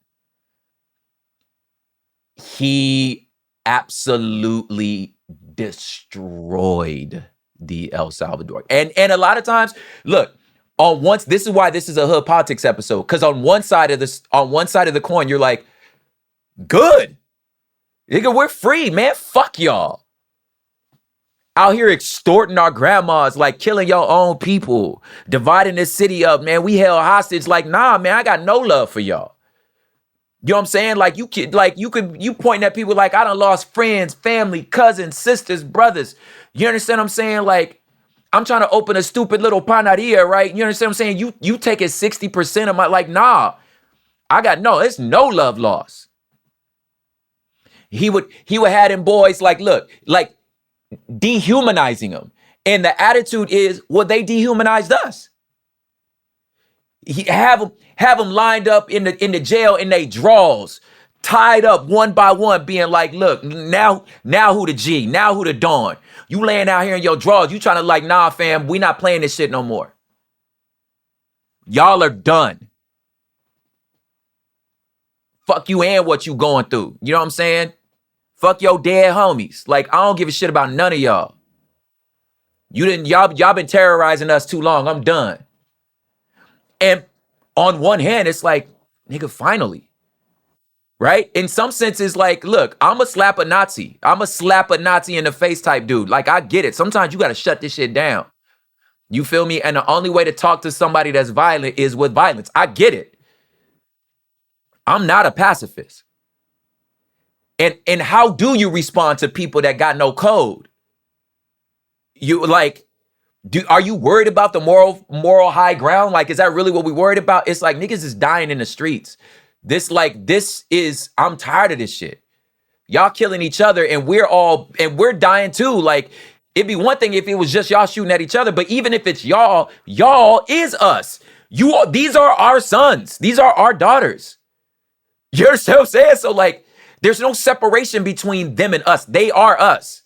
He absolutely destroyed the El Salvador. And a lot of times, look, this is why this is a hood politics episode. Because on one side of the coin, you're like, good. Nigga, we're free, man. Fuck y'all. out here extorting our grandmas, like killing your own people, dividing this city up, man. We held hostage. Like, nah, man, I got no love for y'all. You know what I'm saying? Like you pointing at people like I done lost friends, family, cousins, sisters, brothers. You understand what I'm saying? Like, I'm trying to open a stupid little panaderia, right? You understand what I'm saying? You taking 60% of my, like, nah. It's no love lost. He would have them boys like, look, like dehumanizing them. And the attitude is, well, they dehumanized us. He have them lined up in the jail in they drawers, tied up one by one, being like, look, now who the G, now who the Dawn. You laying out here in your drawers, you trying to like, nah, fam, we not playing this shit no more. Y'all are done. Fuck you and what you going through. You know what I'm saying? Fuck your dead homies. Like, I don't give a shit about none of y'all. Y'all been terrorizing us too long. I'm done. And on one hand, it's like, nigga, finally. Right? In some senses, like, look, I'ma slap a Nazi. I'ma slap a Nazi in the face type dude. Like, I get it. Sometimes you gotta shut this shit down. You feel me? And the only way to talk to somebody that's violent is with violence. I get it. I'm not a pacifist. And how do you respond to people that got no code? You like, are you worried about the moral high ground? Like, is that really what we worried about? It's like niggas is dying in the streets. I'm tired of this shit. Y'all killing each other and we're dying too. Like, it'd be one thing if it was just y'all shooting at each other, but even if it's y'all is us. These are our sons. These are our daughters. You understand what I'm saying? So like, there's no separation between them and us. They are us.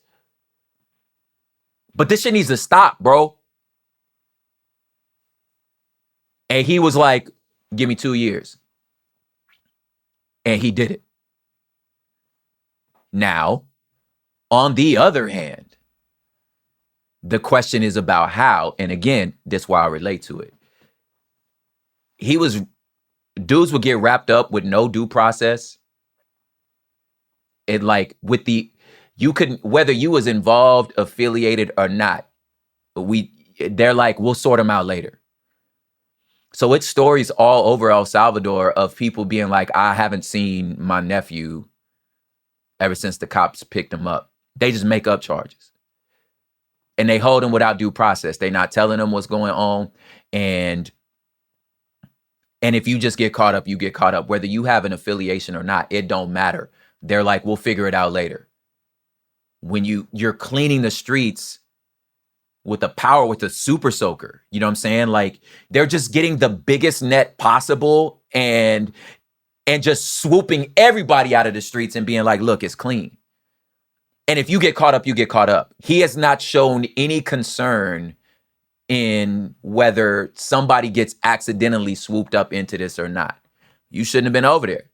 But this shit needs to stop, bro. And he was like, give me 2 years. And he did it. Now, on the other hand, the question is about how. And again, that's why I relate to it. Dudes would get wrapped up with no due process. And like whether you was involved, affiliated or not, they're like, we'll sort them out later. So it's stories all over El Salvador of people being like, I haven't seen my nephew ever since the cops picked him up. They just make up charges. And they hold him without due process. They're not telling them what's going on. And if you just get caught up, you get caught up. Whether you have an affiliation or not, it don't matter. They're like, we'll figure it out later. When you're cleaning the streets with the super soaker, you know what I'm saying? Like, they're just getting the biggest net possible and just swooping everybody out of the streets and being like, look, it's clean. And if you get caught up, you get caught up. He has not shown any concern in whether somebody gets accidentally swooped up into this or not. You shouldn't have been over there.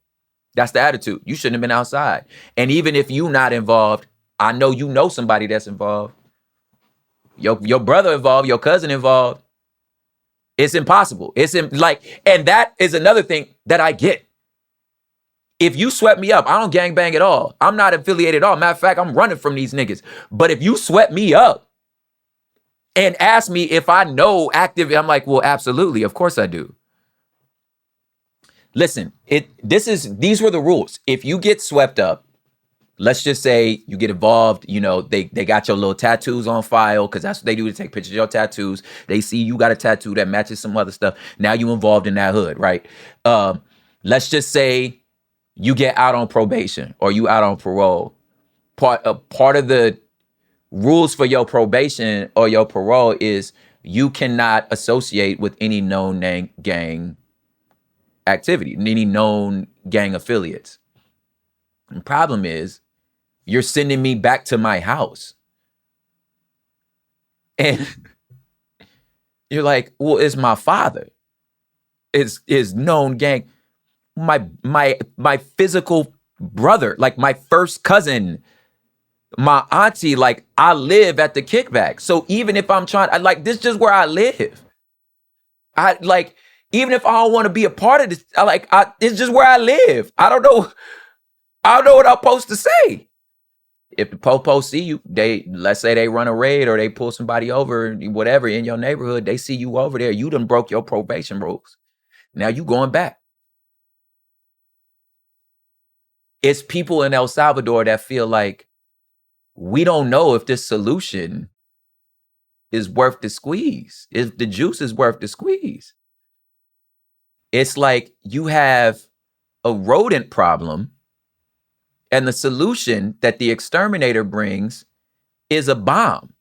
That's the attitude. You shouldn't have been outside. And even if you're not involved, I know you know somebody that's involved. Your brother involved, your cousin involved. It's impossible. And that is another thing that I get. If you sweat me up, I don't gangbang at all. I'm not affiliated at all. Matter of fact, I'm running from these niggas. But if you sweat me up and ask me if I know active, I'm like, well, absolutely. Of course I do. Listen, these were the rules. If you get swept up, let's just say you get involved, you know, they got your little tattoos on file because that's what they do, to take pictures of your tattoos. They see you got a tattoo that matches some other stuff. Now you involved in that hood, right? Let's just say you get out on probation or you out on parole. Part of the rules for your probation or your parole is you cannot associate with any known gang activity, any known gang affiliates. The problem is you're sending me back to my house. And you're like, well, it's my father. It's known gang. My physical brother, like my first cousin, my auntie, like I live at the kickback. So even if I'm this is just where I live. Even if I don't want to be a part of this, it's just where I live. I don't know what I'm supposed to say. if the popo see you, let's say they run a raid or they pull somebody over, whatever, in your neighborhood, they see you over there, you done broke your probation rules. Now you going back. It's people in El Salvador that feel like we don't know if this solution is worth the squeeze, if the juice is worth the squeeze. It's like you have a rodent problem and the solution that the exterminator brings is a bomb.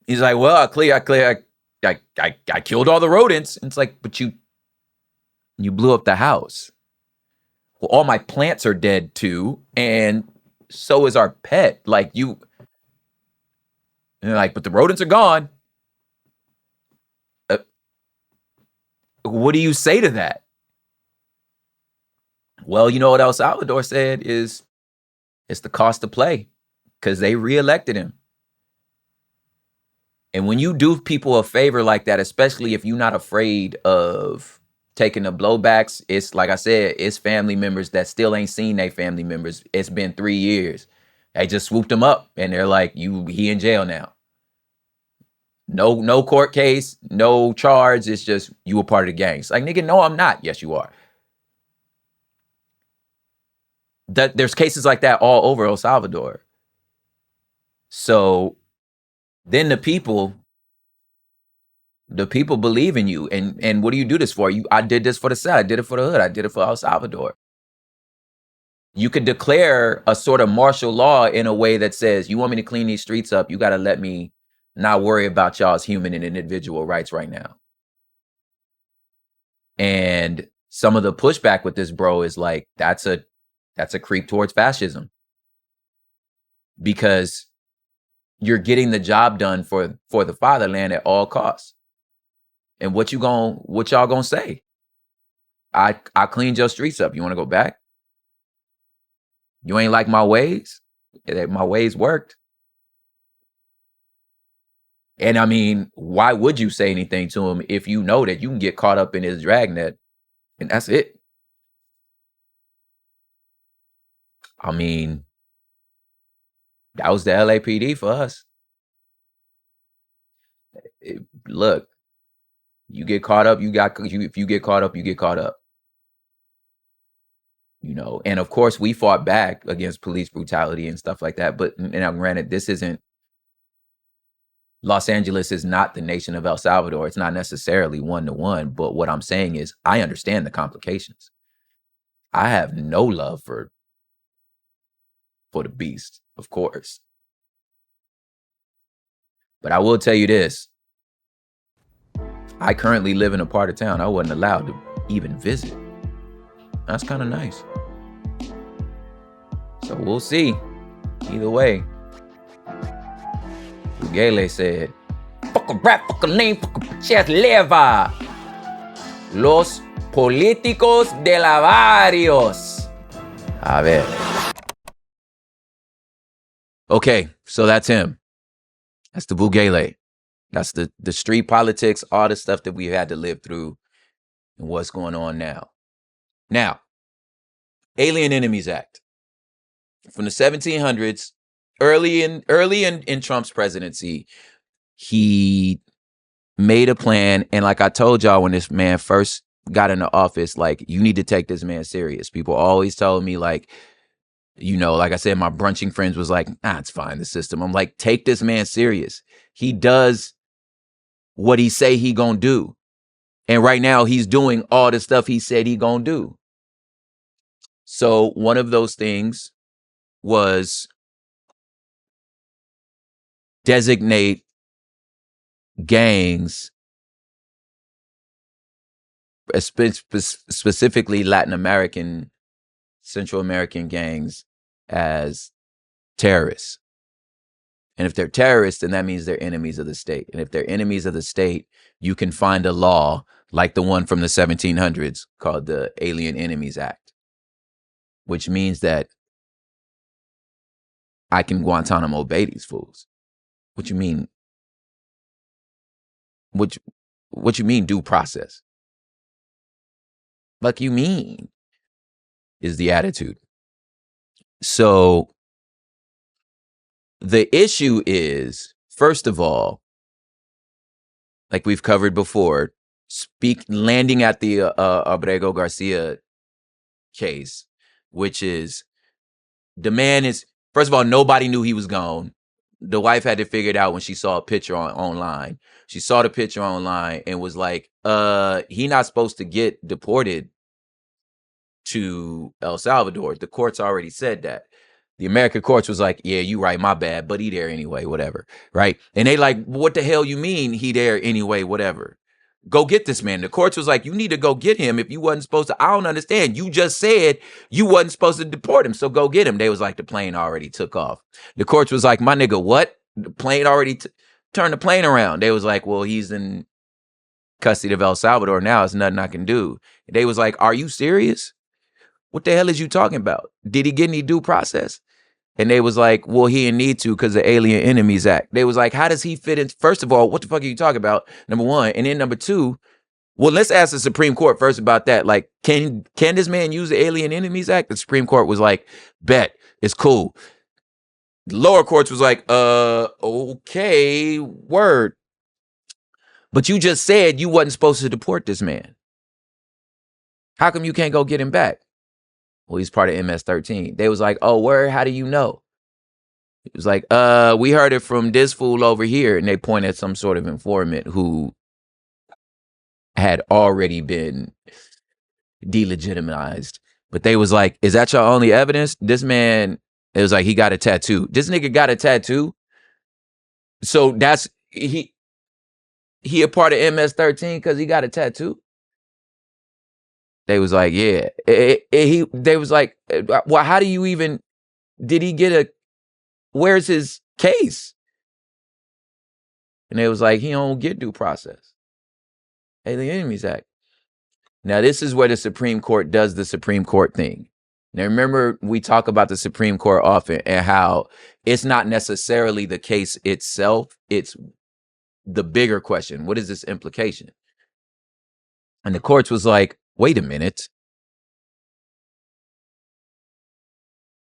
He's like, well, I killed all the rodents. And it's like, but you blew up the house. Well, all my plants are dead too, and so is our pet. Like and they're like, but the rodents are gone. What do you say to that? Well, you know what El Salvador said is it's the cost to play because they reelected him. And when you do people a favor like that, especially if you're not afraid of taking the blowbacks, it's like I said, it's family members that still ain't seen their family members. It's been 3 years. They just swooped them up and they're like, he in jail now. No court case, no charge. It's just you were part of the gang. It's like, nigga, no, I'm not. Yes, you are. There's cases like that all over El Salvador. So then the people believe in you. And what do you do this for? I did this for the South. I did it for the hood. I did it for El Salvador. You could declare a sort of martial law in a way that says, you want me to clean these streets up, you got to let me not worry about y'all's human and individual rights right now. And some of the pushback with this, bro, is like, that's a creep towards fascism. Because you're getting the job done for the fatherland at all costs. And what y'all gonna say? I cleaned your streets up. You want to go back? You ain't like my ways? My ways worked. And I mean, why would you say anything to him if you know that you can get caught up in his dragnet and that's it? I mean, that was the LAPD for us. Look, you get caught up, if you get caught up, you get caught up. You know, and of course we fought back against police brutality and stuff like that. But now granted, Los Angeles is not the nation of El Salvador. It's not necessarily 1-to-1. But what I'm saying is I understand the complications. I have no love for the beast, of course. But I will tell you this. I currently live in a part of town I wasn't allowed to even visit. That's kind of nice. So we'll see. Either way. Bukele said, fuck a rap, fuck a name, fuck a chest leva. Los políticos de la barrios. A ver. Okay, so that's him. That's the Bukele. That's the street politics, all the stuff that we've had to live through and what's going on now. Now, Alien Enemies Act. From the 1700s, early in Trump's presidency, he made a plan. And like I told y'all when this man first got into office, like, you need to take this man serious. People always told me, like, you know, like I said, my brunching friends was like, it's fine, the system. I'm like, take this man serious. He does what he say he gonna do. And right now he's doing all the stuff he said he gonna do. So one of those things was designate gangs, specifically Latin American, Central American gangs, as terrorists. And if they're terrorists, then that means they're enemies of the state. And if they're enemies of the state, you can find a law like the one from the 1700s called the Alien Enemies Act, which means that I can Guantanamo Bay these fools. What you mean? What you mean due process? Like you mean is the attitude. So the issue is, first of all, like we've covered before, landing at the Abrego Garcia case, which is the man is, first of all, nobody knew he was gone. The wife had to figure it out when she saw a picture online. She saw the picture online and was like, he not supposed to get deported to El Salvador. The courts already said that. The American courts was like, yeah, you right, my bad, but he there anyway, whatever, right? And they like, what the hell you mean he there anyway, whatever? Go get this man. The courts was like, you need to go get him if you wasn't supposed to. I don't understand. You just said you wasn't supposed to deport him, so go get him. They was like, the plane already took off. The courts was like, my nigga, what? The plane already turned the plane around. They was like, well, he's in custody of El Salvador now. There's nothing I can do. They was like, are you serious? What the hell is you talking about? Did he get any due process? And they was like, well, he didn't need to because the Alien Enemies Act. They was like, how does he fit in? First of all, what the fuck are you talking about? Number one. And then number two, well, let's ask the Supreme Court first about that. Like, can this man use the Alien Enemies Act? The Supreme Court was like, bet, it's cool. The lower courts was like, okay, word. But you just said you wasn't supposed to deport this man. How come you can't go get him back? Well, he's part of MS-13. They was like, oh, word, how do you know? It was like, we heard it from this fool over here. And they point at some sort of informant who had already been delegitimized. But they was like, is that your only evidence? This man, it was like, he got a tattoo. This nigga got a tattoo. So that's, he a part of MS-13 because he got a tattoo? They was like, yeah. They was like, well, how do you even, did he get where's his case? And they was like, he don't get due process. Alien Enemies Act. Now, this is where the Supreme Court does the Supreme Court thing. Now, remember, we talk about the Supreme Court often and how it's not necessarily the case itself. It's the bigger question. What is this implication? And the courts was like, wait a minute.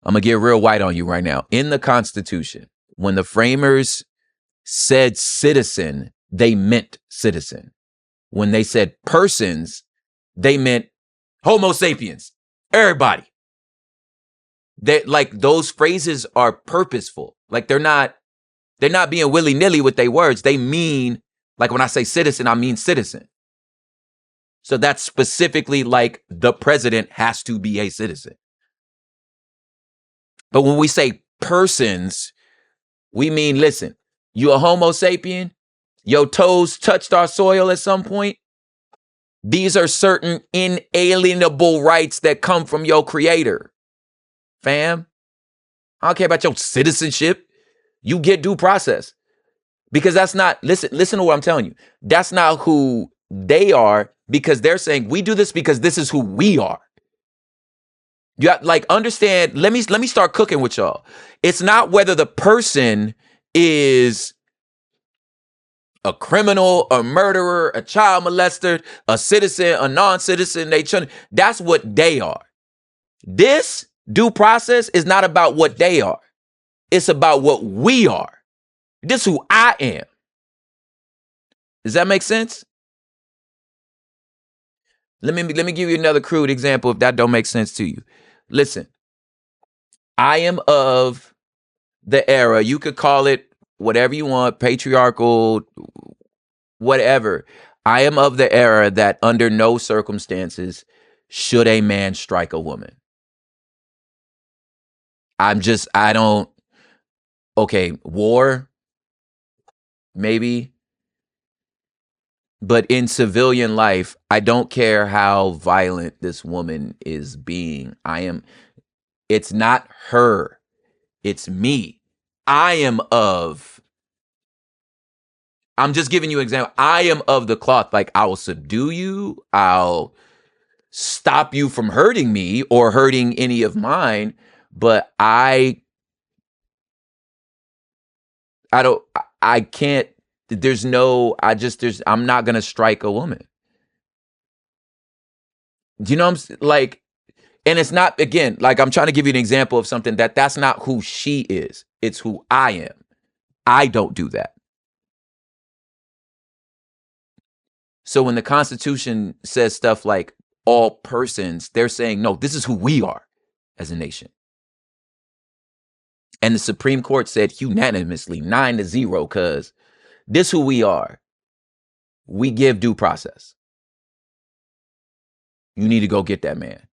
I'm going to get real white on you right now. In the Constitution, when the framers said citizen, they meant citizen. When they said persons, they meant Homo sapiens, everybody. Like those phrases are purposeful. Like they're not being willy-nilly with their words. They mean, like when I say citizen, I mean citizen. So that's specifically like the president has to be a citizen. But when we say persons, we mean, listen, you a Homo sapien, your toes touched our soil at some point. These are certain inalienable rights that come from your creator. Fam, I don't care about your citizenship. You get due process. Because that's not, listen to what I'm telling you. That's not who they are, because they're saying we do this because this is who we are. You have, like, understand, let me start cooking with y'all. It's not whether the person is a criminal, a murderer, a child molester, a citizen, a non-citizen. That's what they are. This due process is not about what they are. It's about what we are. This is who I am. Does that make sense? Let me give you another crude example if that don't make sense to you. Listen, I am of the era, you could call it whatever you want, patriarchal, whatever. I am of the era that under no circumstances should a man strike a woman. Okay, war, maybe. But in civilian life, I don't care how violent this woman is being. It's not her. It's me. I'm just giving you an example. I am of the cloth. Like, I will subdue you. I'll stop you from hurting me or hurting any of mine. But I can't. I'm not going to strike a woman. Do you know what I'm like? And it's not, again, like I'm trying to give you an example of something that's not who she is. It's who I am. I don't do that. So when the Constitution says stuff like all persons, they're saying, no, this is who we are as a nation. And the Supreme Court said unanimously 9-0, because this who we are. We give due process. You need to go get that man.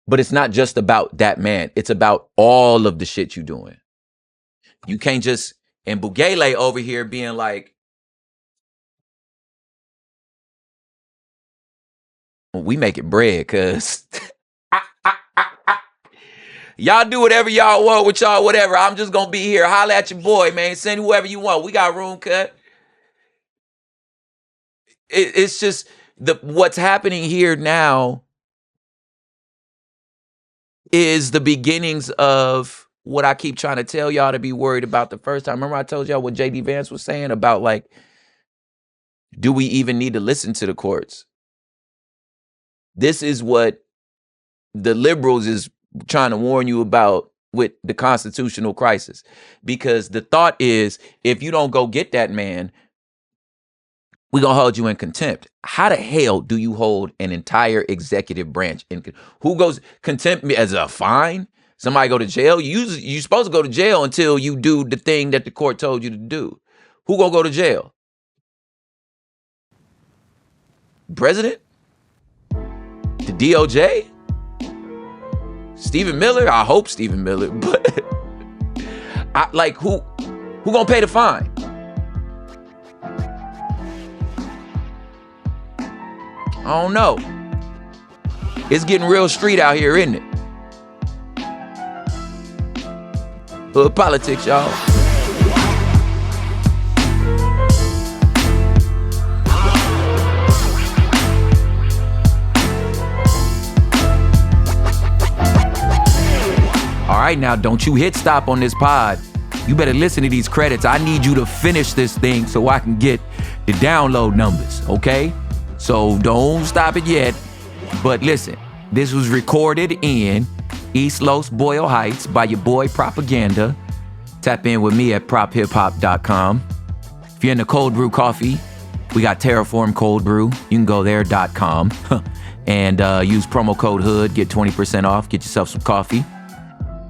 But it's not just about that man. It's about all of the shit you doing. You can't just, and Bukele over here being like, we making bread, cuz y'all do whatever y'all want with y'all, whatever. I'm just gonna be here. Holla at your boy, man. Send whoever you want. We got room cut. It's just what's happening here now is the beginnings of what I keep trying to tell y'all to be worried about the first time. Remember I told y'all what J.D. Vance was saying about, like, do we even need to listen to the courts? This is what the liberals is trying to warn you about with the constitutional crisis. Because the thought is, if you don't go get that man, we're going to hold you in contempt. How the hell do you hold an entire executive branch in who goes contempt as a fine? Somebody go to jail? You're supposed to go to jail until you do the thing that the court told you to do. Who gonna go to jail? President? The DOJ? Stephen Miller? I hope Stephen Miller, but who gonna pay the fine? I don't know. It's getting real street out here, isn't it? Hood politics, y'all. All right, now don't you hit stop on this pod. You better listen to these credits. I need you to finish this thing so I can get the download numbers, okay? So don't stop it yet. But listen, this was recorded in East Los Boyle Heights by your boy Propaganda. Tap in with me at prophiphop.com. If you're into cold brew coffee, we got Terraform Cold Brew. You can go there.com and use promo code HOOD, get 20% off, get yourself some coffee.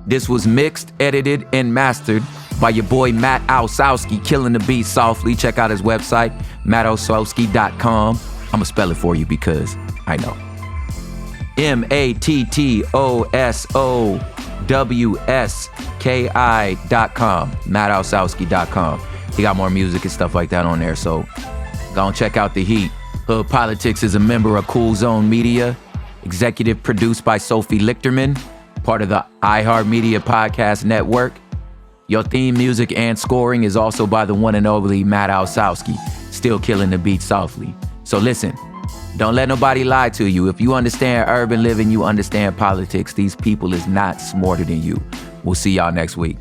This was mixed, edited, and mastered by your boy Matt Osowski, killing the beat softly. Check out his website, mattosowski.com. I'm going to spell it for you because I know. mattosowski.com. mattosowski.com. He got more music and stuff like that on there, so go and check out the heat. Hood Politics is a member of Cool Zone Media, executive produced by Sophie Lichterman, part of the iHeartMedia Podcast Network. Your theme music and scoring is also by the one and only Matt Osowski, still killing the beat softly. So listen, don't let nobody lie to you. If you understand urban living, you understand politics. These people is not smarter than you. We'll see y'all next week.